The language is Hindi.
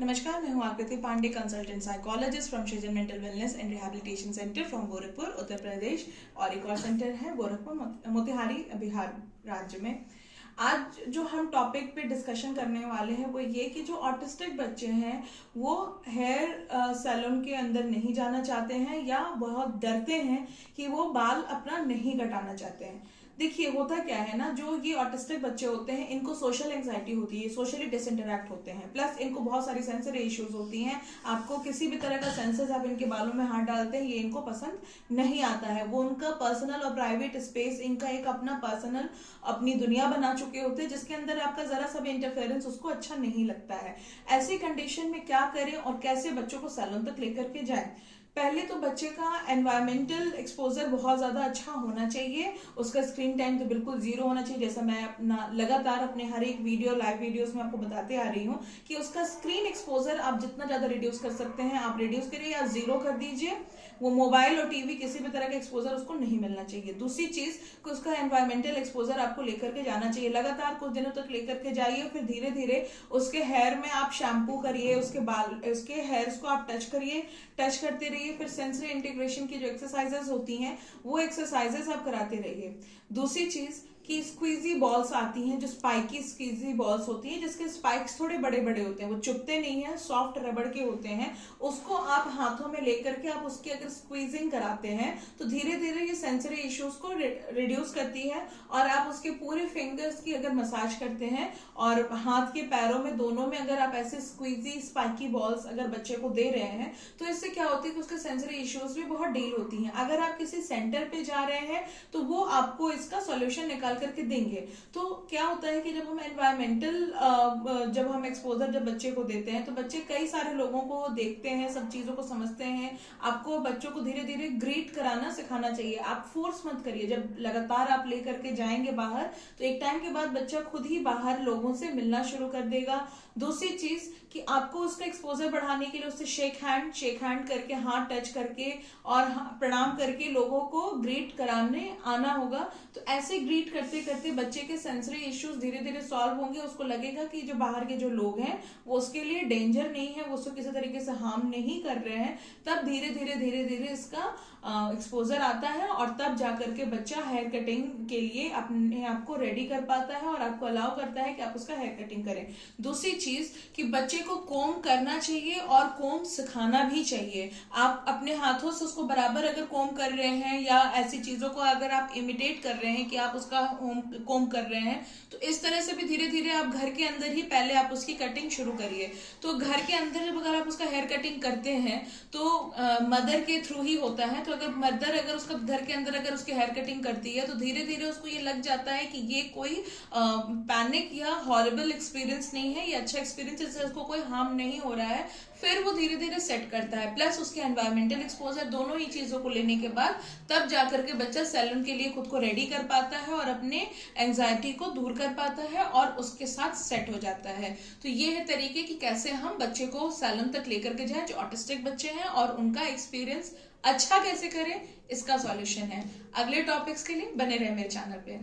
नमस्कार, मैं हूं Aakriti Pandey, consultant psychologist from Srijan mental wellness and rehabilitation centre from Gorakhpur, Uttar Pradesh. और एक और सेंटर है गोरखपुर मोतिहारी, बिहार राज्य में। आज जो हम टॉपिक पे डिस्कशन करने वाले हैं वो ये कि जो ऑटिस्टिक बच्चे हैं वो हेयर सैलून के अंदर नहीं जाना चाहते हैं या बहुत डरते हैं कि वो बाल अपना नहीं कटाना चाहते हैं। देखिए, होता क्या है ना, जो ये ऑटिस्टिक बच्चे होते हैं इनको सोशल एंजाइटी होती है, सोशली डिसइंटरैक्ट होते हैं, प्लस इनको बहुत सारी सेंसरी इश्यूज होती हैं। आपको किसी भी तरह का सेंसर्स आप इनके बालों में हाथ डालते हैं, ये इनको पसंद नहीं आता है। वो उनका पर्सनल और प्राइवेट स्पेस, इनका एक अपना पर्सनल अपनी दुनिया बना चुके होते हैं जिसके अंदर आपका जरा सा भी इंटरफेरेंस उसको अच्छा नहीं लगता है। ऐसी कंडीशन में क्या करें और कैसे बच्चों को सैलून तक लेकर के जाएं? पहले तो बच्चे का एनवायरमेंटल एक्सपोजर बहुत ज़्यादा अच्छा होना चाहिए। उसका स्क्रीन टाइम तो बिल्कुल जीरो होना चाहिए। जैसा मैं अपना लगातार अपने हर एक वीडियो, लाइव वीडियोस में आपको बताते आ रही हूँ कि उसका स्क्रीन एक्सपोजर आप जितना ज़्यादा रिड्यूस कर सकते हैं आप रिड्यूस करिए या जीरो कर दीजिए। वो मोबाइल और टीवी किसी भी तरह का एक्सपोजर उसको नहीं मिलना चाहिए। दूसरी चीज़ कि उसका एनवायरमेंटल एक्सपोजर आपको लेकर के जाना चाहिए। लगातार कुछ दिनों तक लेकर के जाइए, फिर धीरे धीरे उसके हेयर में आप शैम्पू करिए, उसके बाल, उसके हेयर्स को आप टच करिए, टच करते रहिए। फिर सेंसरी इंटीग्रेशन की जो एक्सरसाइजेस होती हैं वो एक्सरसाइजेस आप कराते रहिए। दूसरी चीज कि स्क्वीजी बॉल्स आती हैं, जो स्पाइकी स्क्वीजी बॉल्स होती हैं जिसके स्पाइक्स थोड़े बड़े बड़े होते हैं, वो चुभते नहीं हैं, सॉफ्ट रबड़ के होते हैं। उसको आप हाथों में लेकर के आप उसकी अगर स्क्वीजिंग कराते हैं तो धीरे धीरे ये सेंसरी इश्यूज को रिड्यूस करती है। और आप उसके पूरे फिंगर्स की अगर मसाज करते हैं और हाथ के पैरों में दोनों में अगर आप ऐसे स्क्वीजी स्पाइकी बॉल्स अगर बच्चे को दे रहे हैं तो इससे क्या होती है कि उसके सेंसरी इश्यूज भी बहुत डील होती हैं। अगर आप किसी सेंटर पे जा रहे हैं तो वो आपको इसका सॉल्यूशन निकाल करके देंगे। तो क्या होता है कि जब हम एनवायरमेंटल जब हम एक्सपोजर जब बच्चे को देते हैं तो बच्चे कई सारे लोगों को देखते हैं, सब चीजों को समझते हैं। आपको बच्चों को धीरे धीरे ग्रीट कराना सिखाना चाहिए। आप फोर्स मत करिए। जब लगातार आप लेकर के जाएंगे बाहर तो एक टाइम के बाद बच्चा खुद ही बाहर लोगों से मिलना शुरू कर देगा। दूसरी चीज कि आपको उसका एक्सपोजर बढ़ाने के लिए उससे शेक हैंड करके, हाथ टच करके और प्रणाम करके लोगों को ग्रीट कराने आना होगा। तो ऐसे ग्रीट करते करते बच्चे के सेंसरी इश्यूज धीरे धीरे सॉल्व होंगे। उसको लगेगा कि जो बाहर के जो लोग हैं वो उसके लिए डेंजर नहीं है, वो उसको किसी तरीके से हार्म नहीं कर रहे हैं। तब धीरे धीरे इसका एक्सपोजर आता है और तब जाकर के बच्चा हेयर कटिंग के लिए अपने आप को रेडी कर पाता है और आपको अलाउ करता है कि आप उसका हेयर कटिंग करें। दूसरी चीज कि बच्चे को कोम करना चाहिए और कोम सिखाना भी चाहिए। आप अपने हाथों से उसको बराबर अगर कोम कर रहे हैं या ऐसी चीजों को अगर आप इमिटेट कर रहे हैं कि आप उसका कोम कर रहे हैं तो इस तरह से भी धीरे धीरे आप घर के अंदर ही पहले आप उसकी कटिंग शुरू करिए। तो घर के अंदर जब अगर आप उसका हेयर कटिंग करते हैं तो मदर के थ्रू ही होता है। तो अगर मदर अगर उसका घर के अंदर अगर उसकी हेयर कटिंग करती है तो धीरे धीरे उसको ये लग जाता है कि ये कोई पैनिक या हॉरिबल एक्सपीरियंस नहीं है, ये अच्छा एक्सपीरियंस है, इससे उसको कोई हार्म नहीं हो रहा है। फिर वो धीरे धीरे सेट करता है। प्लस उसके एनवायरमेंटल एक्सपोजर दोनों ही चीजों को लेने के बाद तब जाकर के बच्चा सैलून के लिए खुद को रेडी कर पाता है और अपने एंजाइटी को दूर कर पाता है और उसके साथ सेट हो जाता है। तो ये है तरीके कि कैसे हम बच्चे को सैलून तक लेकर के जाएं जो ऑटिस्टिक बच्चे हैं, और उनका एक्सपीरियंस अच्छा कैसे करें, इसका सॉल्यूशन है। अगले टॉपिक्स के लिए बने रहे मेरे चैनल पे।